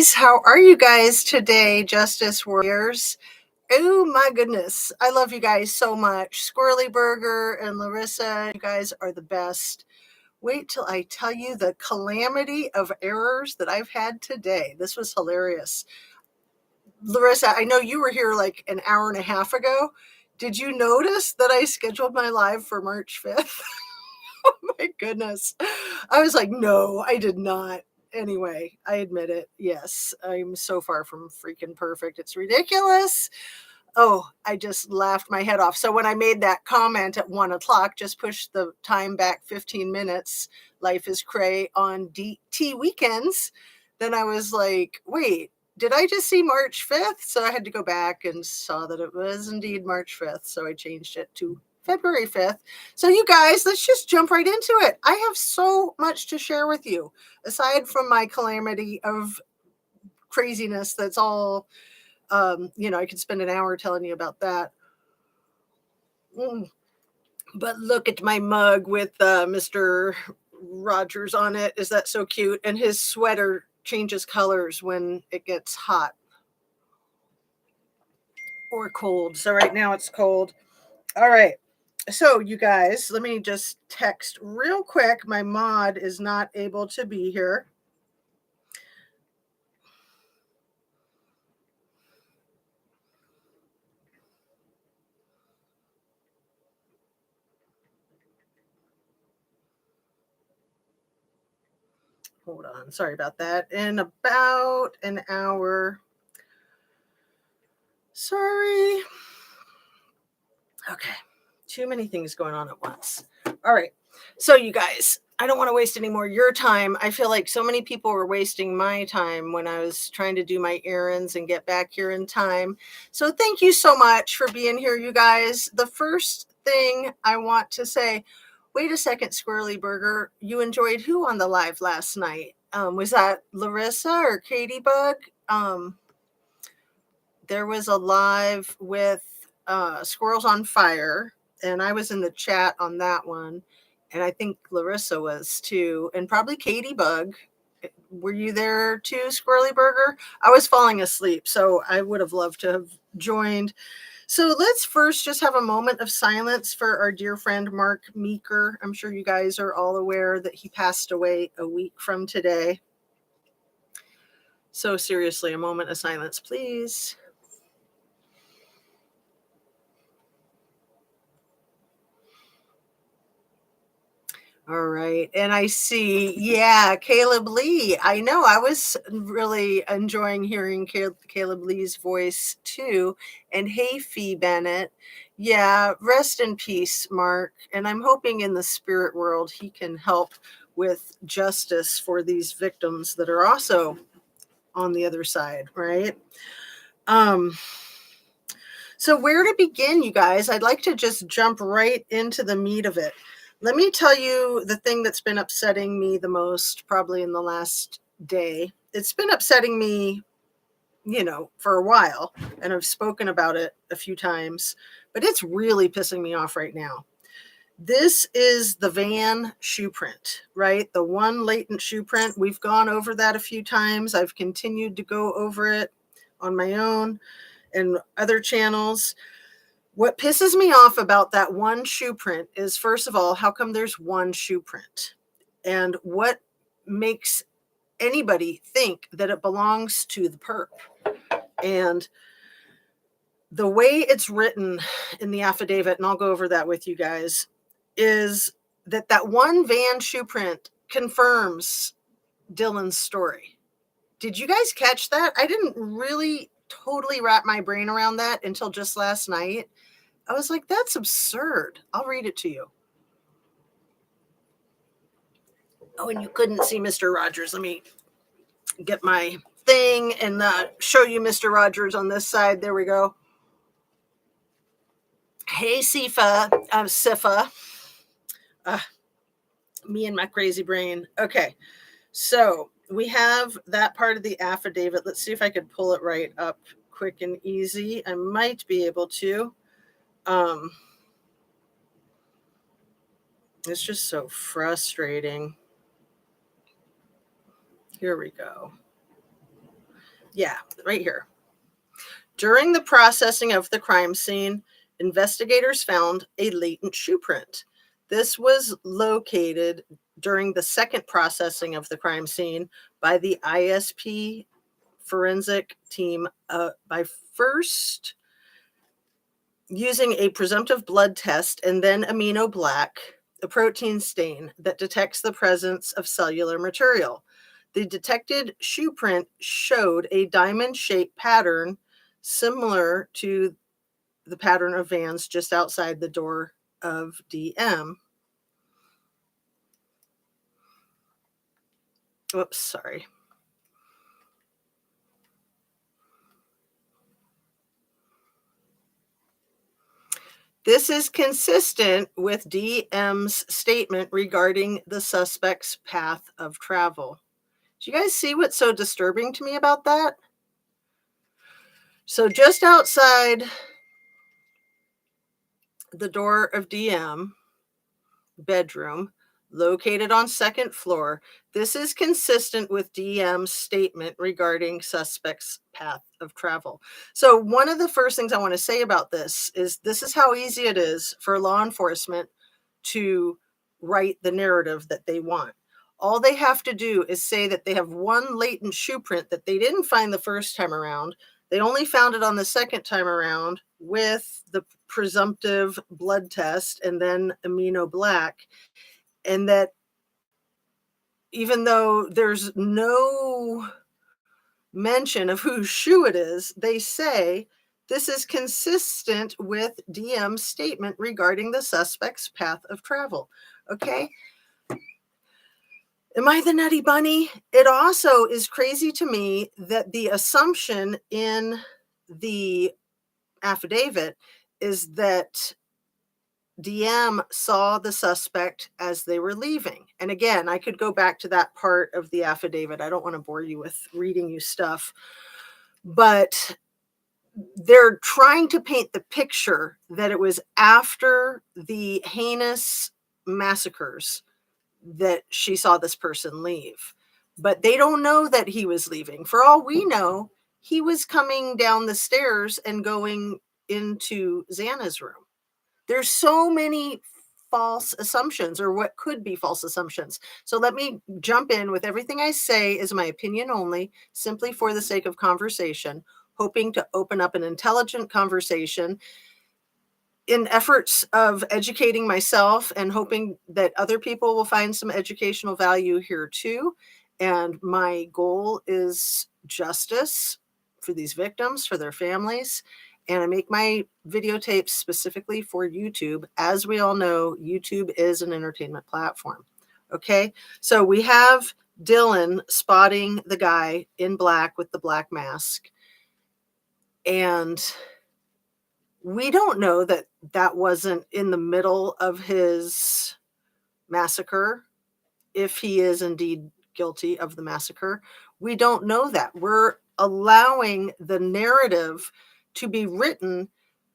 guys. How are you guys today, Justice Warriors? Oh my goodness. I love you guys so much. Squirrely Burger and Larissa, you guys are the best. Wait till I tell you the calamity of errors that I've had today. This was hilarious. Larissa, I know you were here like an hour and a half ago. Did you notice that I scheduled my live for March 5th? Oh my goodness. I was like, no, I did not. Anyway, I admit it. Yes, I'm so far from freaking perfect. It's ridiculous. Oh, I just laughed my head off. So when I made that comment at 1 o'clock, just push the time back 15 minutes, life is cray on DT weekends, then I was like, wait, did I just see March 5th? So I had to go back and saw that it was indeed March 5th. So I changed it to February 5th. So you guys, let's just jump right into it. I have so much to share with you, aside from my calamity of craziness that's all I could spend an hour telling you about that. But look at my mug with Mr. Rogers on it. Is that so cute? And his sweater changes colors when it gets hot or cold. So right now it's cold. All right. So you guys, let me just text real quick. My mod is not able to be here. Hold on. Sorry about that. In about an hour. Sorry. Okay. Too many things going on at once. All right. So, you guys, I don't want to waste any more of your time. I feel like so many people were wasting my time when I was trying to do my errands and get back here in time. So, thank you so much for being here, you guys. The first thing I want to say, wait a second, Squirrely Burger. You enjoyed who on the live last night? Was that Larissa or Katie Bug? There was a live with Squirrels on Fire, and I was in the chat on that one. And I think Larissa was too, and probably Katie Bug. Were you there too, Squirrely Burger? I was falling asleep, so I would have loved to have joined. So let's first just have a moment of silence for our dear friend Mark Meeker. I'm sure you guys are all aware that he passed away a week from today. So seriously, a moment of silence, please. All right. And I see, yeah, Caleb Lee. I know I was really enjoying hearing Caleb Lee's voice too. And hey, Fee Bennett. Yeah, rest in peace, Mark. And I'm hoping in the spirit world he can help with justice for these victims that are also on the other side, right? So where to begin, you guys? I'd like to just jump right into the meat of it. Let me tell you the thing that's been upsetting me the most, probably in the last day. It's been upsetting me, for a while, and I've spoken about it a few times, but it's really pissing me off right now. This is the van shoe print, right? The one latent shoe print. We've gone over that a few times. I've continued to go over it on my own and other channels. What pisses me off about that one shoe print is, first of all, how come there's one shoe print? And what makes anybody think that it belongs to the perp? And the way it's written in the affidavit, and I'll go over that with you guys, is that one van shoe print confirms Dylan's story. Did you guys catch that? I didn't really totally wrap my brain around that until just last night. I was like, that's absurd. I'll read it to you. Oh, and you couldn't see Mr. Rogers. Let me get my thing and show you Mr. Rogers on this side. There we go. Hey, Sifa. Sifa. Me and my crazy brain. Okay. So we have that part of the affidavit. Let's see if I could pull it right up quick and easy. I might be able to. It's just so frustrating. Here we go. Yeah, right here. During the processing of the crime scene, investigators found a latent shoe print. This was located during the second processing of the crime scene by the ISP forensic team by first using a presumptive blood test and then amino black, a protein stain that detects the presence of cellular material. The detected shoe print showed a diamond-shaped pattern similar to the pattern of Vans just outside the door of DM. Oops, sorry. This is consistent with DM's statement regarding the suspect's path of travel. Do you guys see what's so disturbing to me about that? So just outside the door of DM bedroom, located on second floor, this is consistent with DM's statement regarding suspect's path of travel. So one of the first things I want to say about this is how easy it is for law enforcement to write the narrative that they want. All they have to do is say that they have one latent shoe print that they didn't find the first time around. They only found it on the second time around with the presumptive blood test and then amino black. And that even though there's no mention of whose shoe it is, they say this is consistent with DM's statement regarding the suspect's path of travel. Okay. Am I the nutty bunny? It also is crazy to me that the assumption in the affidavit is that DM saw the suspect as they were leaving. And again, I could go back to that part of the affidavit. I don't want to bore you with reading you stuff, but they're trying to paint the picture that it was after the heinous massacres that she saw this person leave. But they don't know that he was leaving. For all we know, he was coming down the stairs and going into Xana's room. There's so many false assumptions, or what could be false assumptions. So let me jump in with everything I say is my opinion only, simply for the sake of conversation, hoping to open up an intelligent conversation in efforts of educating myself and hoping that other people will find some educational value here too. And my goal is justice for these victims, for their families. And I make my videotapes specifically for YouTube. As we all know, YouTube is an entertainment platform. Okay, so we have Dylan spotting the guy in black with the black mask. And we don't know that that wasn't in the middle of his massacre, if he is indeed guilty of the massacre. We don't know that. We're allowing the narrative to be written.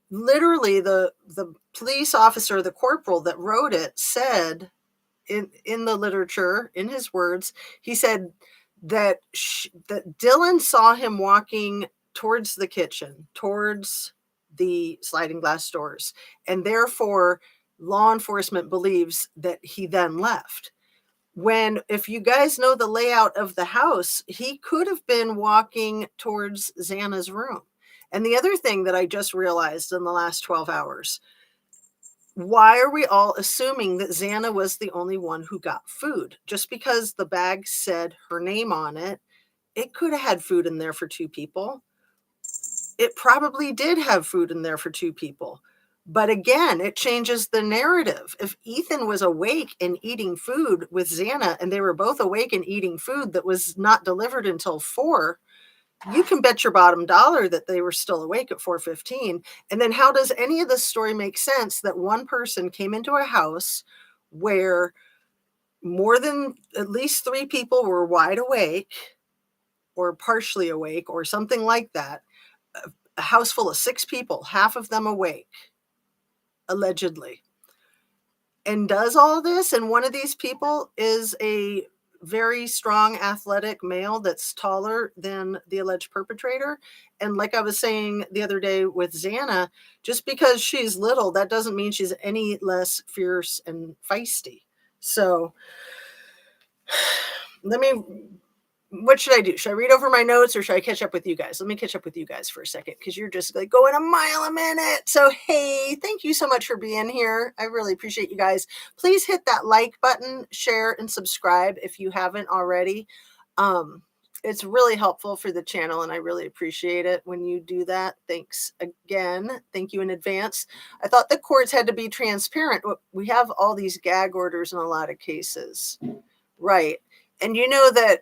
Literally, the police officer, the corporal that wrote it, said in the literature, in his words, he said that that Dylan saw him walking towards the kitchen, towards the sliding glass doors, and therefore law enforcement believes that he then left. When, if you guys know the layout of the house, he could have been walking towards Xana's room. And the other thing that I just realized in the last 12 hours, why are we all assuming that Xana was the only one who got food? Just because the bag said her name on it, it could have had food in there for two people. It probably did have food in there for two people. But again, it changes the narrative. If Ethan was awake and eating food with Xana, and they were both awake and eating food that was not delivered until 4, you can bet your bottom dollar that they were still awake at 4:15. And then how does any of this story make sense that one person came into a house where more than at least 3 people were wide awake or partially awake or something like that? A house full of 6 people, half of them awake, allegedly, and does all this, and one of these people is a very strong athletic male that's taller than the alleged perpetrator. And like I was saying the other day with Xana, just because she's little, that doesn't mean she's any less fierce and feisty. So let me, what should I do? Should I read over my notes or should I catch up with you guys? Let me catch up with you guys for a second because you're just like going a mile a minute. So, hey, thank you so much for being here. I really appreciate you guys. Please hit that like button, share, and subscribe if you haven't already. It's really helpful for the channel and I really appreciate it when you do that. Thanks again. Thank you in advance. I thought the courts had to be transparent. We have all these gag orders in a lot of cases. Right. And you know that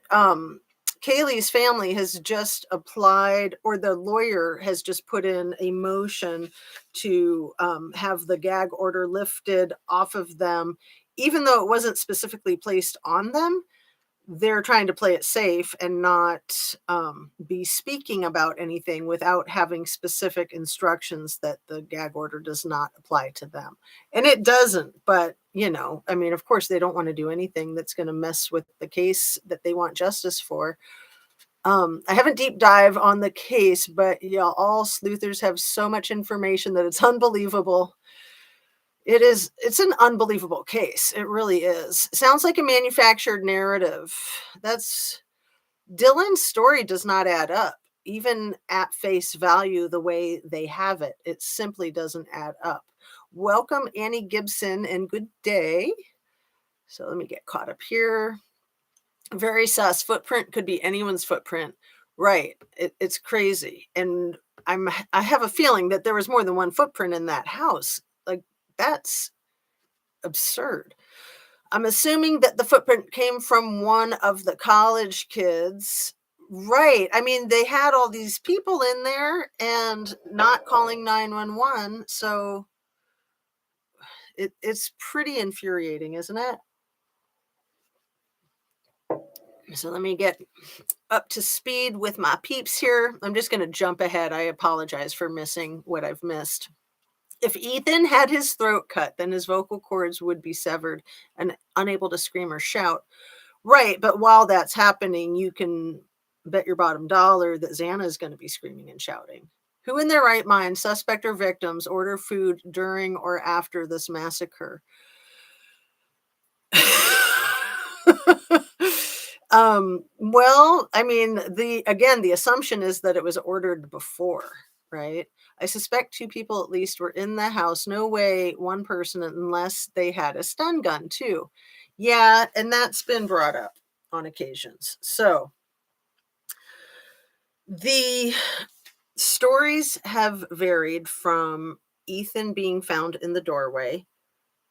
Kaylee's family has just applied, or the lawyer has just put in a motion to have the gag order lifted off of them, even though it wasn't specifically placed on them. They're trying to play it safe and not be speaking about anything without having specific instructions that the gag order does not apply to them. And it doesn't, but you know, I mean, of course, they don't want to do anything that's going to mess with the case that they want justice for. I haven't deep dive on the case, but yeah, all sleuthers have so much information that it's unbelievable. It's an unbelievable case. It really is. Sounds like a manufactured narrative. Dylan's story does not add up, even at face value, the way they have it. It simply doesn't add up. Welcome, Annie Gibson, and good day. So let me get caught up here. Very sus. Footprint could be anyone's footprint. Right. It's crazy. And I have a feeling that there was more than one footprint in that house. Like, that's absurd. I'm assuming that the footprint came from one of the college kids. Right. I mean, they had all these people in there and not calling 911. So it's pretty infuriating, isn't it? So let me get up to speed with my peeps here. I'm just going to jump ahead. I apologize for missing what I've missed. If Ethan had his throat cut, then his vocal cords would be severed and unable to scream or shout. Right, but while that's happening, you can bet your bottom dollar that Xana is going to be screaming and shouting. Who in their right mind, suspect or victims, order food during or after this massacre? Well, I mean, the assumption is that it was ordered before, right? I suspect two people at least were in the house. No way one person unless they had a stun gun too. Yeah, and that's been brought up on occasions. So the stories have varied from Ethan being found in the doorway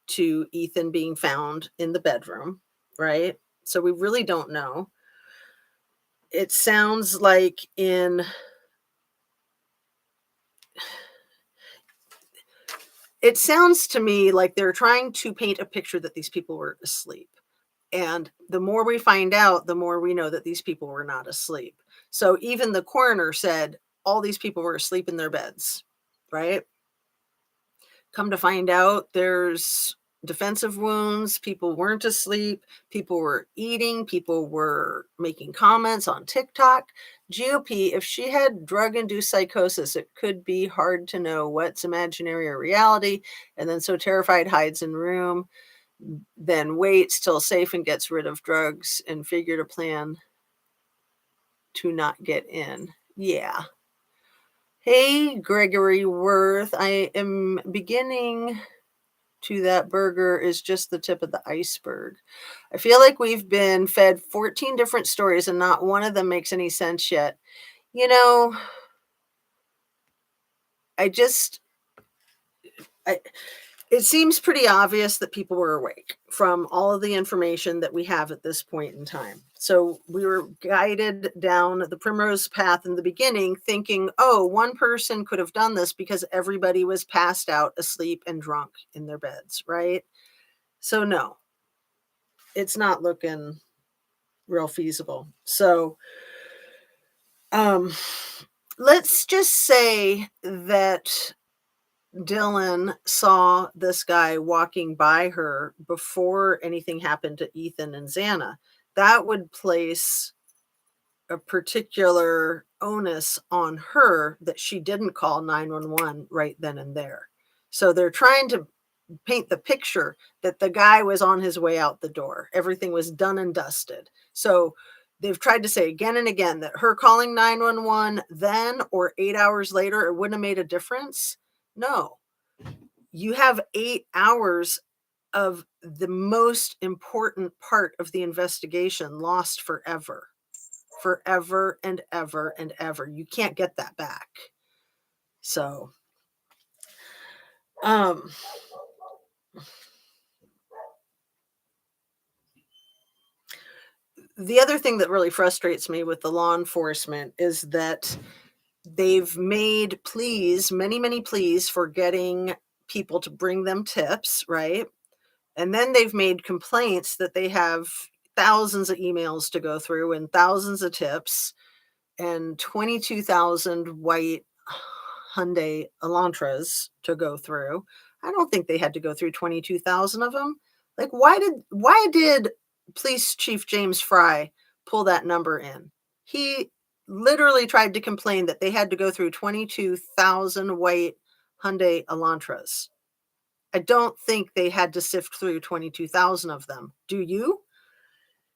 to Ethan being found in the bedroom, right? So we really don't know. It sounds like it sounds to me like they're trying to paint a picture that these people were asleep. And the more we find out, the more we know that these people were not asleep. So even the coroner said all these people were asleep in their beds, right? Come to find out, there's defensive wounds. People weren't asleep. People were eating. People were making comments on TikTok. GOP, if she had drug-induced psychosis, it could be hard to know what's imaginary or reality. And then so terrified hides in room, then waits till safe and gets rid of drugs and figured a plan to not get in. Yeah. Hey, Gregory Worth, I am beginning to that burger is just the tip of the iceberg. I feel like we've been fed 14 different stories and not one of them makes any sense yet. You know, it seems pretty obvious that people were awake from all of the information that we have at this point in time. So we were guided down the primrose path in the beginning thinking, oh, one person could have done this because everybody was passed out, asleep, and drunk in their beds, right? So no, it's not looking real feasible. So let's just say that Dylan saw this guy walking by her before anything happened to Ethan and Xana. that would place a particular onus on her that she didn't call 911 right then and there. So they're trying to paint the picture that the guy was on his way out the door. Everything was done and dusted. So they've tried to say again and again that her calling 911 then or 8 hours later, it wouldn't have made a difference. No, you have 8 hours of the most important part of the investigation lost forever, forever and ever and ever. You can't get that back. So, um, the other thing that really frustrates me with the law enforcement is that they've made pleas, many, many pleas for getting people to bring them tips, right? And then they've made complaints that they have thousands of emails to go through and thousands of tips and 22,000 white Hyundai Elantras to go through. I don't think they had to go through 22,000 of them. Like, why did Police Chief James Fry pull that number in? He literally tried to complain that they had to go through 22,000 white Hyundai Elantras. I don't think they had to sift through 22,000 of them. Do you?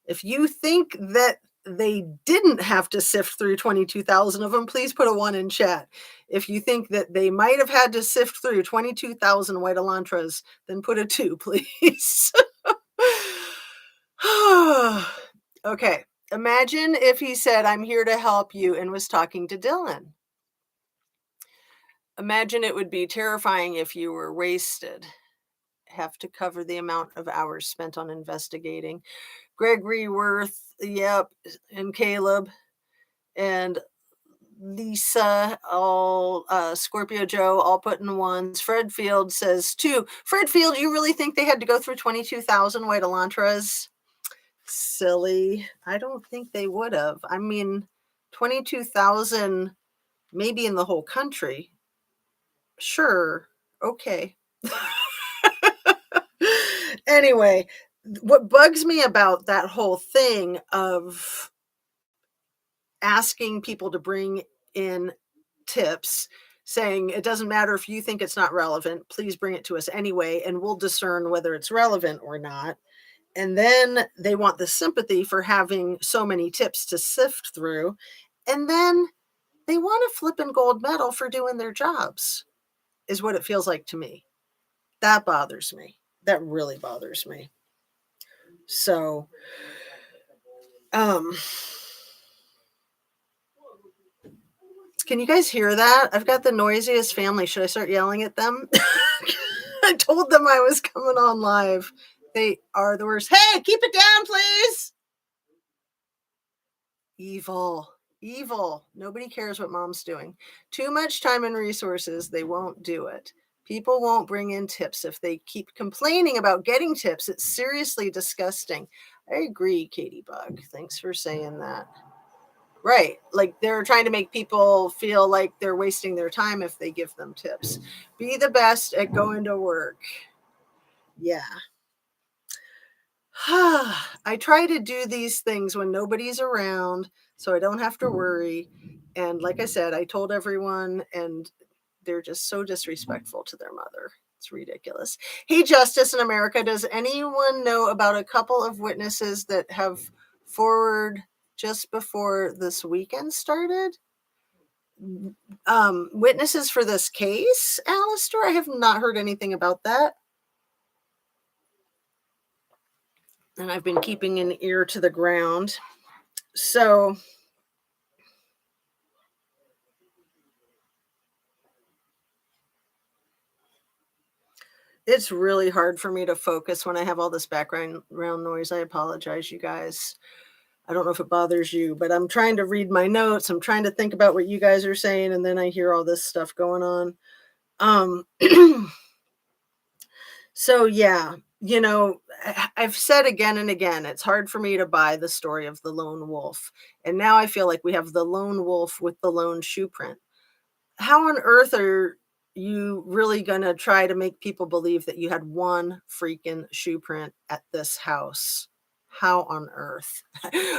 If you think that they didn't have to sift through 22,000 of them, please put a 1 in chat. If you think that they might have had to sift through 22,000 white Elantras, then put a 2, please. Okay. Imagine if he said, "I'm here to help you," and was talking to Dylan. Imagine it would be terrifying if you were wasted. Have to cover the amount of hours spent on investigating. Gregory Worth, yep, and Caleb and Lisa, all Scorpio Joe, all put in ones. Fred Field says 2. Fred Field, you really think they had to go through 22,000 white Elantras? Silly. I don't think they would have. I mean, 22,000 maybe in the whole country. Sure. Okay. Anyway, what bugs me about that whole thing of asking people to bring in tips, saying it doesn't matter if you think it's not relevant, please bring it to us anyway, and we'll discern whether it's relevant or not. And then they want the sympathy for having so many tips to sift through. And then they want a flippin' gold medal for doing their jobs, is what it feels like to me. That bothers me. That really bothers me. So, um, can you guys hear that? I've got the noisiest family. Should I start yelling at them? I told them I was coming on live. They are the worst. Hey, keep it down, please. Evil. Evil. Nobody cares what mom's doing. Too much time and resources. They won't do it. People won't bring in tips if they keep complaining about getting tips. It's seriously disgusting. I agree, Katie Bug. Thanks for saying that. Right. Like they're trying to make people feel like they're wasting their time if they give them tips. Be the best at going to work. Yeah. I try to do these things when nobody's around so I don't have to worry. And like I said, I told everyone, and they're just so disrespectful to their mother. It's ridiculous. Hey, Justice in America, does anyone know about a couple of witnesses that have forward just before this weekend started? Witnesses for this case, Alistair? I have not heard anything about that. And I've been keeping an ear to the ground. So it's really hard for me to focus when I have all this background noise. I apologize, you guys. I don't know if it bothers you, but I'm trying to read my notes. I'm trying to think about what you guys are saying, and then I hear all this stuff going on. So yeah, I've said again and again, it's hard for me to buy the story of the lone wolf. And now I feel like we have the lone wolf with the lone shoe print. How on earth are you really going to try to make people believe that you had one freaking shoe print at this house? How on earth?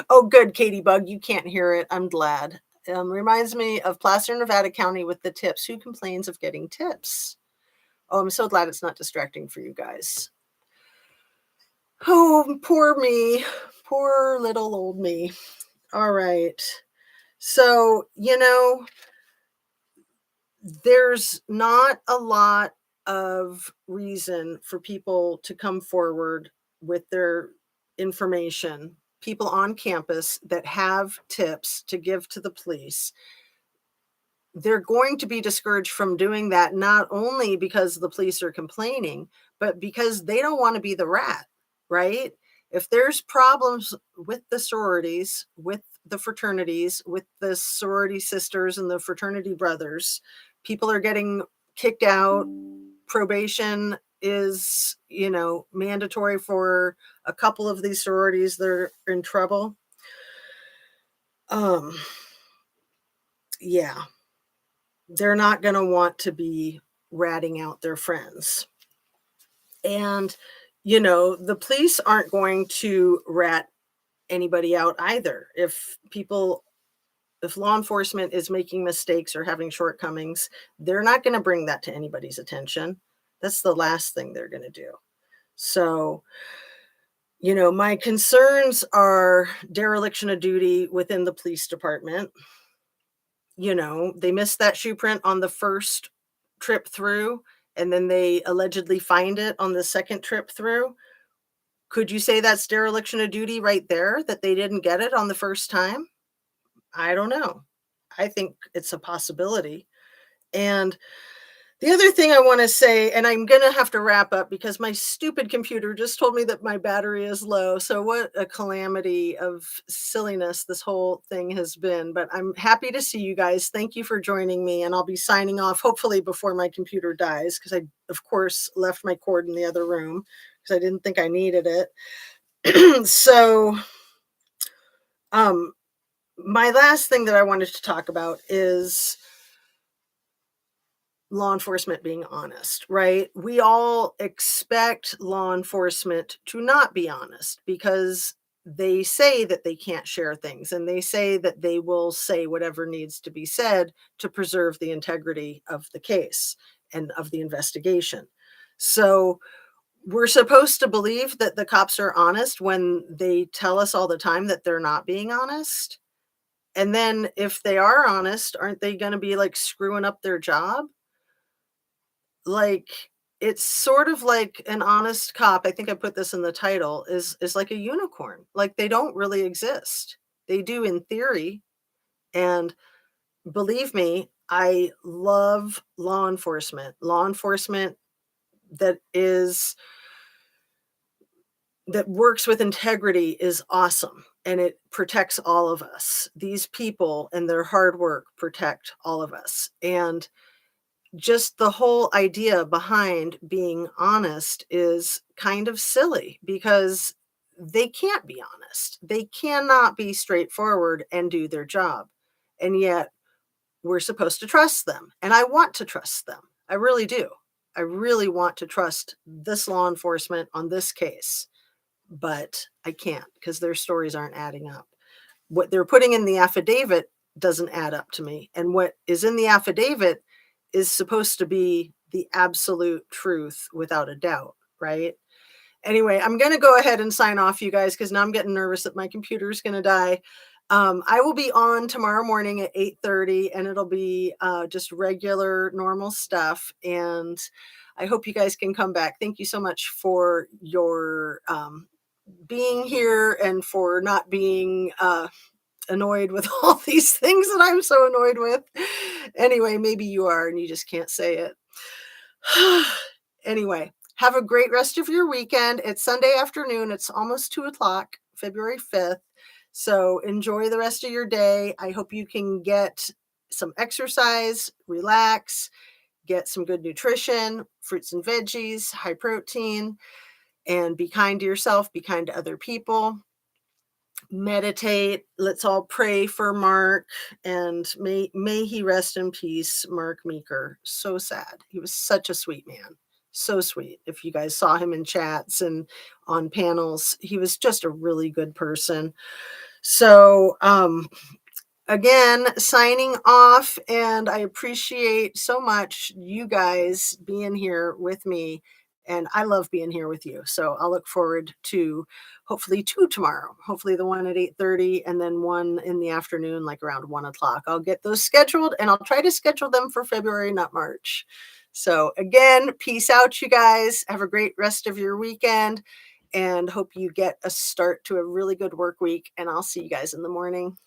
Oh, good, Katie Bug. You can't hear it. I'm glad. Reminds me of Placer, Nevada County with the tips. Who complains of getting tips? Oh, I'm so glad it's not distracting for you guys. Oh, poor me. Poor little old me. All right. So, there's not a lot of reason for people to come forward with their information. People on campus that have tips to give to the police, they're going to be discouraged from doing that, not only because the police are complaining, but because they don't want to be the rat, right? If there's problems with the sororities, with the fraternities, with the sorority sisters and the fraternity brothers, people are getting kicked out. Probation is, mandatory for a couple of these sororities that are in trouble. Yeah, they're not going to want to be ratting out their friends. And, the police aren't going to rat anybody out either. If law enforcement is making mistakes or having shortcomings, they're not going to bring that to anybody's attention. That's the last thing they're going to do. So, my concerns are dereliction of duty within the police department. They missed that shoe print on the first trip through, and then they allegedly find it on the second trip through. Could you say that's dereliction of duty right there, that they didn't get it on the first time? I don't know. I think it's a possibility. And the other thing I want to say, and I'm going to have to wrap up because my stupid computer just told me that my battery is low. So what a calamity of silliness this whole thing has been. But I'm happy to see you guys. Thank you for joining me. And I'll be signing off hopefully before my computer dies, because I, of course, left my cord in the other room because I didn't think I needed it. So my last thing that I wanted to talk about is law enforcement being honest, right? We all expect law enforcement to not be honest because they say that they can't share things, and they say that they will say whatever needs to be said to preserve the integrity of the case and of the investigation. So we're supposed to believe that the cops are honest when they tell us all the time that they're not being honest. And then if they are honest, aren't they going to be like screwing up their job? Like, it's sort of like an honest cop, I think I put this in the title, is like a unicorn. Like, they don't really exist. They do in theory. And believe me, I love law enforcement. Law enforcement that works with integrity is awesome, and it protects all of us. These people and their hard work protect all of us. And just the whole idea behind being honest is kind of silly because they can't be honest. They cannot be straightforward and do their job. And yet we're supposed to trust them. And I want to trust them. I really do. I really want to trust this law enforcement on this case, but I can't because their stories aren't adding up. What they're putting in the affidavit doesn't add up to me. And what is in the affidavit is supposed to be the absolute truth without a doubt, right? Anyway, I'm going to go ahead and sign off, you guys, because now I'm getting nervous that my computer is going to die. I will be on tomorrow morning at 8:30, and it'll be just regular, normal stuff. And I hope you guys can come back. Thank you so much for your being here and for not being annoyed with all these things that I'm so annoyed with. Anyway, maybe you are and you just can't say it. Anyway, have a great rest of your weekend. It's Sunday afternoon. It's almost 2:00, February 5th. So enjoy the rest of your day. I hope you can get some exercise, relax, get some good nutrition, fruits and veggies, high protein, and be kind to yourself, be kind to other people. Meditate. Let's all pray for Mark, and may he rest in peace, Mark Meeker. So sad. He was such a sweet man. So sweet. If you guys saw him in chats and on panels, he was just a really good person. So, again, signing off, and I appreciate so much you guys being here with me. And I love being here with you. So I'll look forward to hopefully two tomorrow. Hopefully the one at 8:30 and then one in the afternoon, like around 1 o'clock. I'll get those scheduled and I'll try to schedule them for February, not March. So again, peace out, you guys. Have a great rest of your weekend and hope you get a start to a really good work week. And I'll see you guys in the morning.